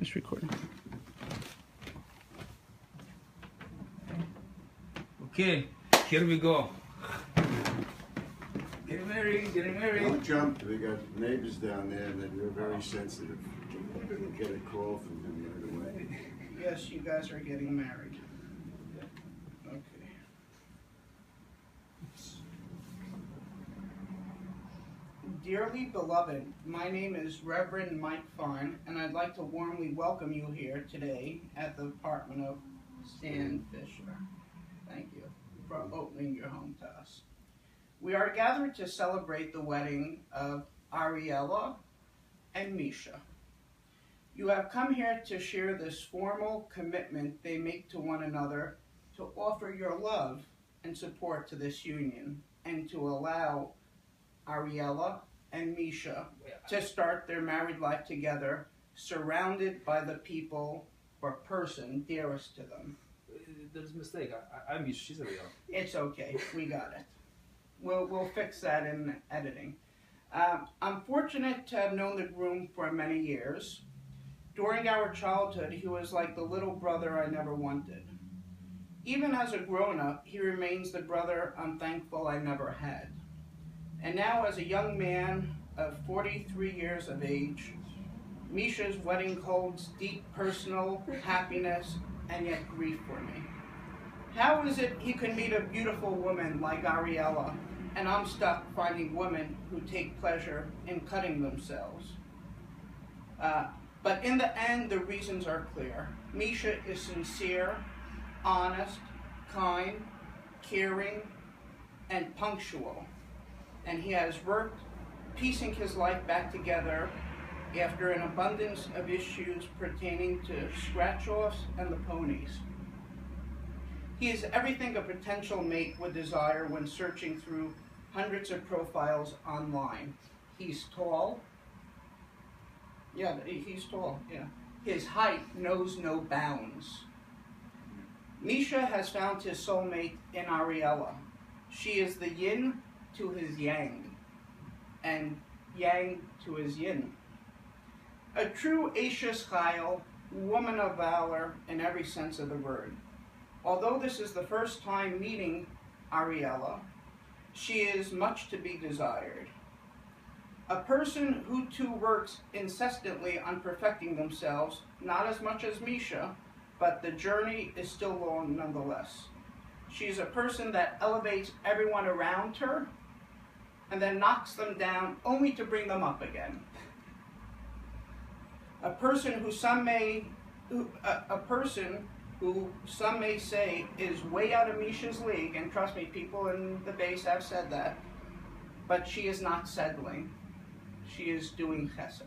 It's recording. Okay, here we go. Getting married, getting married. Don't jump. We got neighbors down there that we're very sensitive. We'll get a call from them right away. Yes, you guys are getting married. Okay. Dearly beloved, my name is Reverend Mike Fine, and I'd like to warmly welcome you here today at the apartment of Stan Fischler. Thank you for opening your home to us. We are gathered to celebrate the wedding of ARIELLA and MISHA. You have come here to share this formal commitment they make to one another to offer your love and support to this union and to allow ARIELLA and MISHA to start their married life together, surrounded by the people or person dearest to them. There's a mistake. I'm MISHA. She's ARIELLA. It's okay. We got it. We'll fix that in editing. I'm fortunate to have known the groom for many years. During our childhood, he was like the little brother I never wanted. Even as a grown-up, he remains the brother I'm thankful I never had. And now, as a young man of 43 years of age, MISHA's wedding holds deep personal happiness and yet grief for me. How is it he could meet a beautiful woman like ARIELLA, and I'm stuck finding women who take pleasure in cutting themselves? But in the end, the reasons are clear. MISHA is sincere, honest, kind, caring, and punctual. And he has worked piecing his life back together after an abundance of issues pertaining to scratch-offs and the ponies. He is everything a potential mate would desire when searching through hundreds of profiles online. He's tall. Yeah, he's tall, yeah. His height knows no bounds. MISHA has found his soulmate in ARIELLA. She is the yin to his yang, and yang to his yin. A true Ashes Chayil, woman of valor in every sense of the word. Although this is the first time meeting ARIELLA, she is much to be desired. A person who too works incessantly on perfecting themselves, not as much as MISHA, but the journey is still long nonetheless. She is a person that elevates everyone around her and then knocks them down only to bring them up again. A person who some may say is way out of MISHA's league, and trust me, people in the base have said that, but she is not settling. She is doing chesed.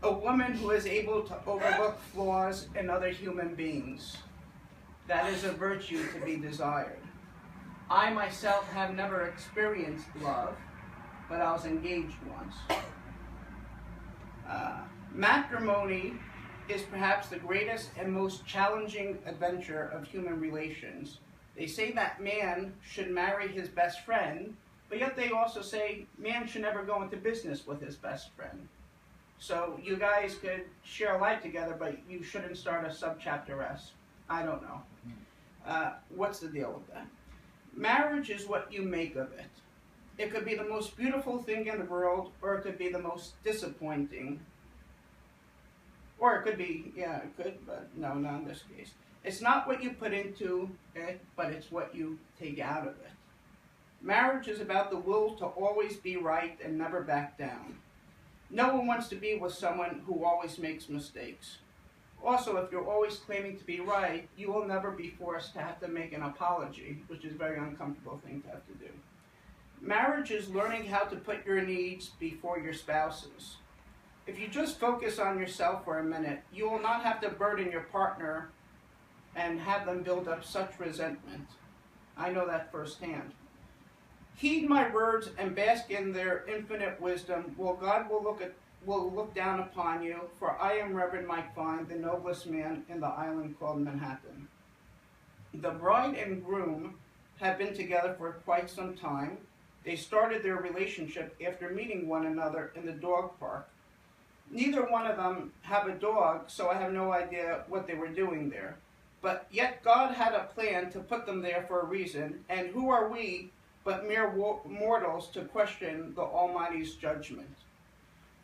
A woman who is able to overlook flaws in other human beings. That is a virtue to be desired. I myself have never experienced love, but I was engaged once. Matrimony is perhaps the greatest and most challenging adventure of human relations. They say that man should marry his best friend, but yet they also say man should never go into business with his best friend. So you guys could share a life together, but you shouldn't start a subchapter S. I don't know. What's the deal with that? Marriage is what you make of it. It could be the most beautiful thing in the world, or it could be the most disappointing. Or it could be, yeah, it could, but no, not in this case. It's not what you put into it, but it's what you take out of it. Marriage is about the will to always be right and never back down. No one wants to be with someone who always makes mistakes. Also, if you're always claiming to be right, you will never be forced to have to make an apology, which is a very uncomfortable thing to have to do. Marriage is learning how to put your needs before your spouse's. If you just focus on yourself for a minute, you will not have to burden your partner and have them build up such resentment. I know that firsthand. Heed my words and bask in their infinite wisdom, while God will look down upon you, for I am Reverend Mike Fine, the noblest man in the island called Manhattan. The bride and groom have been together for quite some time. They started their relationship after meeting one another in the dog park. Neither one of them have a dog, so I have no idea what they were doing there. But yet God had a plan to put them there for a reason, and who are we but mere mortals to question the Almighty's judgment?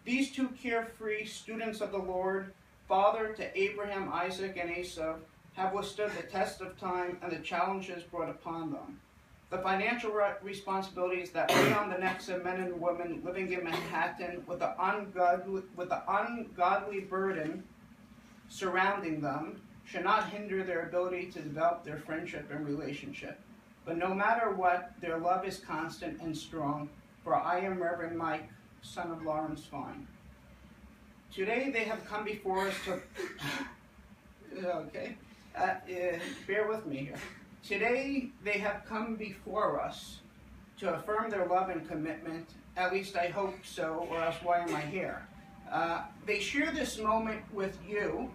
These two carefree students of the Lord, father to Abraham, Isaac, and Esau, have withstood the test of time and the challenges brought upon them. The financial responsibilities that weigh on the necks of men and women living in Manhattan with the ungodly burden surrounding them should not hinder their ability to develop their friendship and relationship. But no matter what, their love is constant and strong, for I am Reverend Mike, son of Lawrence Fine. Today they have come before us to... okay, bear with me here. Today they have come before us to affirm their love and commitment. At least I hope so, or else why am I here? They share this moment with you,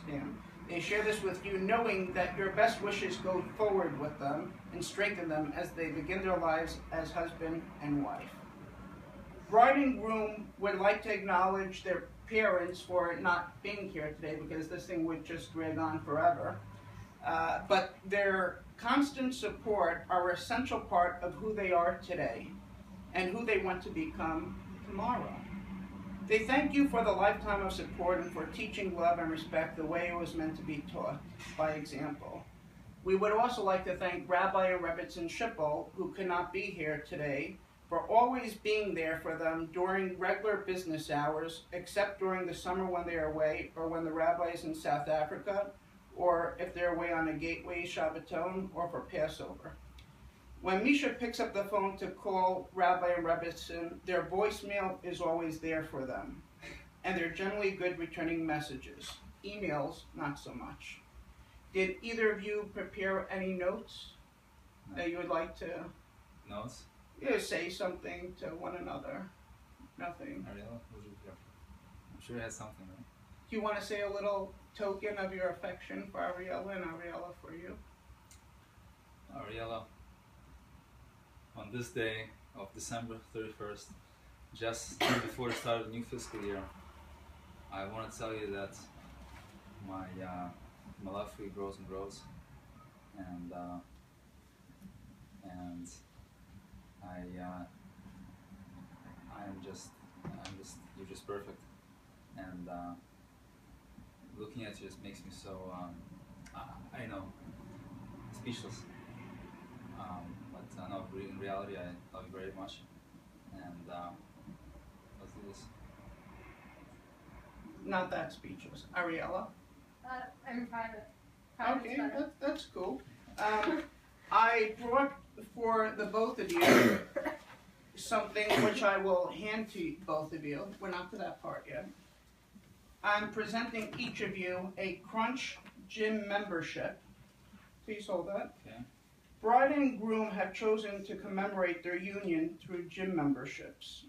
Stan. They share this with you knowing that your best wishes go forward with them and strengthen them as they begin their lives as husband and wife. Bride and groom would like to acknowledge their parents for not being here today because this thing would just drag on forever. But their constant support are an essential part of who they are today and who they want to become tomorrow. They thank you for the lifetime of support and for teaching love and respect the way it was meant to be taught, by example. We would also like to thank Rabbi and Rebbetzin Schippel, who could not be here today, for always being there for them during regular business hours, except during the summer when they are away, or when the rabbi is in South Africa, or if they're away on a gateway Shabbaton, or for Passover. When MISHA picks up the phone to call Rabbi and Rebbetzin, their voicemail is always there for them, and they're generally good returning messages. Emails, not so much. Did either of you prepare any notes that you would like to Notes? say something to one another? Nothing. Ariella, what did you prepare? I'm sure you had something, right? Do you want to say a little token of your affection for Ariella and Ariella for you? Ariella, on this day of December 31st, just before the start of the new fiscal year, I want to tell you that my love for you grows and grows, and you're just perfect, and looking at you just makes me so I know, speechless. But no, in reality, I love you very much, and let's do this. Not that speechless. Ariella? I'm private. Okay, that's cool. I brought for the both of you something which I will hand to both of you. We're not to that part yet. I'm presenting each of you a Crunch Gym membership. Please hold that. Okay. Bride and groom have chosen to commemorate their union through gym memberships.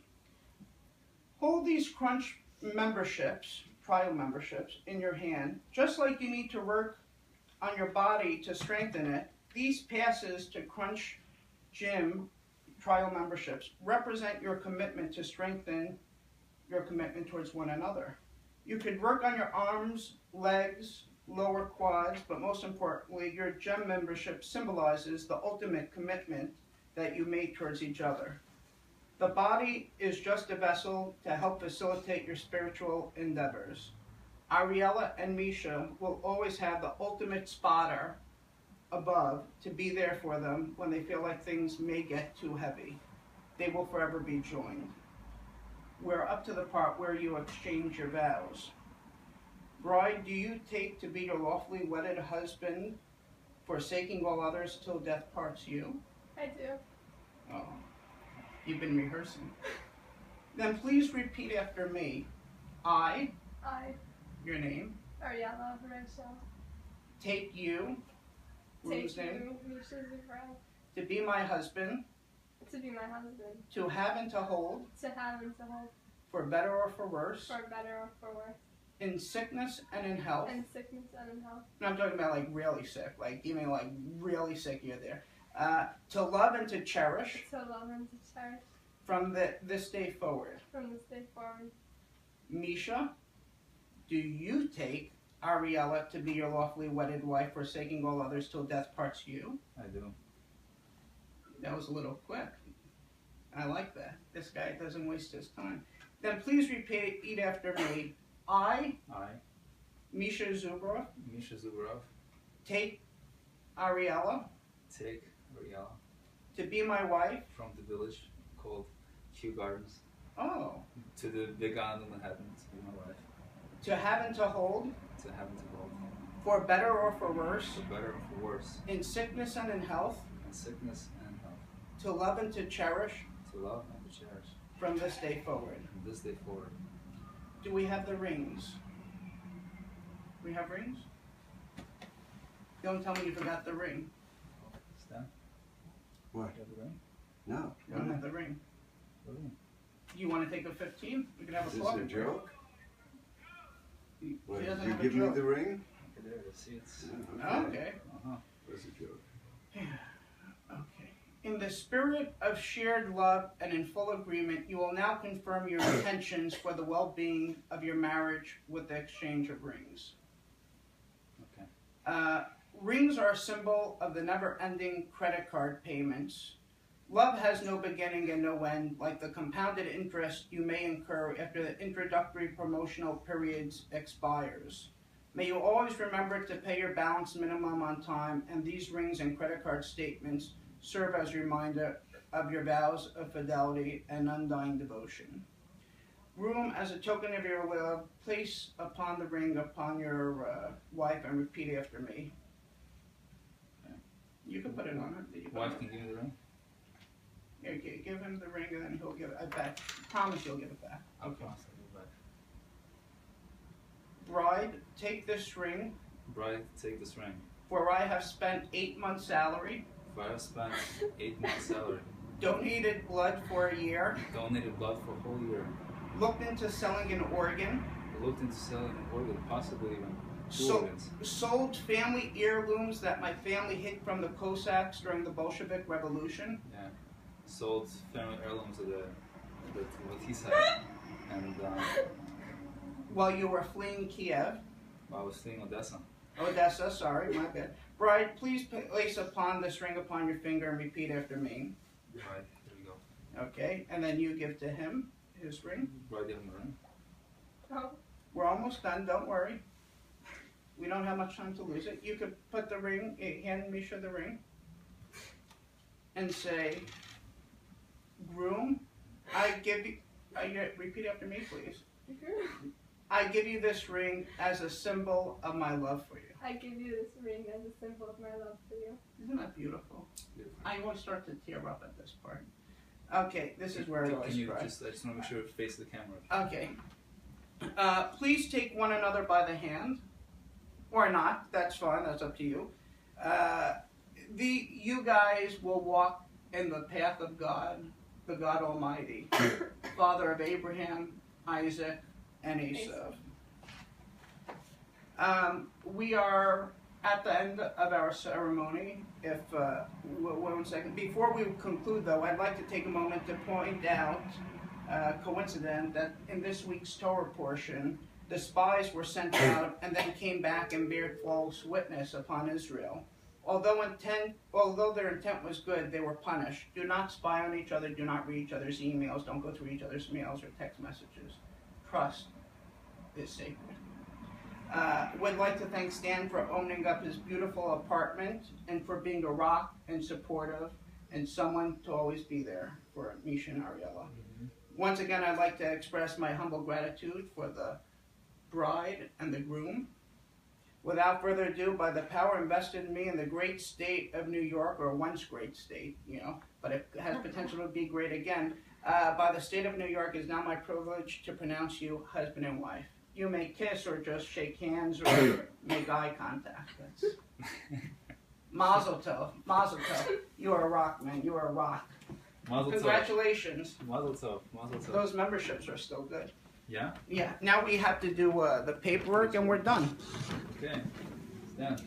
Hold these Crunch memberships, trial memberships, in your hand. Just like you need to work on your body to strengthen it, these passes to Crunch Gym trial memberships represent your commitment to strengthen your commitment towards one another. You could work on your arms, legs, lower quads, but most importantly, your gym membership symbolizes the ultimate commitment that you made towards each other. The body is just a vessel to help facilitate your spiritual endeavors. Ariella and MISHA will always have the ultimate spotter above to be there for them when they feel like things may get too heavy. They will forever be joined. We're up to the part where you exchange your vows. Bride, do you take to be your lawfully wedded husband, forsaking all others till death parts you? I do. Oh, you've been rehearsing. Then please repeat after me. I, your name, Ariella, Rachel, take you, take name, you, MISHA Zufra, to be my husband, to be my husband, to have and to hold, to have and to hold, for better or for worse, for better or for worse, in sickness and in health. in sickness and in health, And I'm talking about like really sick, like even like really sick you're there. To love and to cherish to love and to cherish, from this day forward. from this day forward. MISHA, do you take ARIELLA to be your lawfully wedded wife, forsaking all others till death parts you? I do. That was a little quick. I like that. This guy doesn't waste his time. Then please repeat after me. I, MISHA Zubrov, take ARIELLA take ARIELLA to be my wife. from the village called Kew Gardens Oh. to the big island of Manhattan to be my wife, To have and to hold, to heaven to hold, for better or for worse, for better or for worse, in sickness and in health, in sickness and in health, to love and to cherish to love and to cherish, from this day forward. from this day forward. Do we have the rings? We have rings? Don't tell me you forgot the ring. Stan? What? You have the ring? No. You don't have the ring. The ring. You want to take a 15? We can have Is a this coffee a break. joke? He What, doesn't you have a give me joke. the ring? Okay, there it is. See, it's. Yeah, Okay. Uh-huh. That's a joke. Okay. In the spirit of shared love and in full agreement, you will now confirm your intentions for the well-being of your marriage with the exchange of rings. Okay. Rings are a symbol of the never-ending credit card payments. Love has no beginning and no end, like the compounded interest you may incur after the introductory promotional periods expires. May you always remember to pay your balance minimum on time, and these rings and credit card statements serve as a reminder of your vows of fidelity and undying devotion. Groom, as a token of your love, place upon the ring upon your wife and repeat after me. Okay. You can put it on her. Wife can give me the ring? Here, give him the ring and then he'll give it back. Promise you'll give it back. I'll Okay. promise I'll give it back. Bride, take this ring, Bride, take this ring. for I have spent 8 months' salary, For I have spent 8 months' salary, donated blood for a year, donated blood for a whole year, looked into selling an organ, looked into selling an organ, possibly even two So- organs, sold family heirlooms that my family hid from the Cossacks during the Bolshevik Revolution, sold family heirlooms of the what he said, and while you were fleeing Kiev. I was fleeing Odessa. Odessa, sorry, my bad. Bride, please place upon this ring upon your finger and repeat after me. Right, here we go. Okay, and then you give to him his ring. Bride, give him the ring. Oh, We're almost done, don't worry. We don't have much time to lose it. You could put the ring, hand MISHA the ring, and say, Groom, I give you, repeat after me, please. I give you this ring as a symbol of my love for you. I give you this ring as a symbol of my love for you. Isn't that beautiful? Beautiful. I always start to tear up at this part. Okay, this is where I Can always you cry. I just want to make sure it faces the camera. Okay. Please take one another by the hand, or not. That's fine. That's up to you. You guys will walk in the path of God, the God Almighty, Father of Abraham, Isaac, and Esau. We are at the end of our ceremony. If one second, before we conclude, though, I'd like to take a moment to point out coincidence that in this week's Torah portion, the spies were sent out and then came back and bear false witness upon Israel. Although their intent was good, they were punished. Do not spy on each other. Do not read each other's emails. Don't go through each other's mails or text messages. Trust is sacred. Would like to thank Stan for owning up his beautiful apartment and for being a rock and supportive and someone to always be there for MISHA and ARIELLA. Once again, I'd like to express my humble gratitude for the bride and the groom. Without further ado, by the power invested in me in the great state of New York, or once great state, but it has potential to be great again, by the state of New York, it is now my privilege to pronounce you husband and wife. You may kiss or just shake hands or make eye contact. That's Mazel tov. Mazel tov. You are a rock, man. You are a rock. Mazel tov. Congratulations. Mazel tov. Mazel tov. Those memberships are still good. Yeah? Yeah. Now we have to do the paperwork and we're done. Okay. Stan.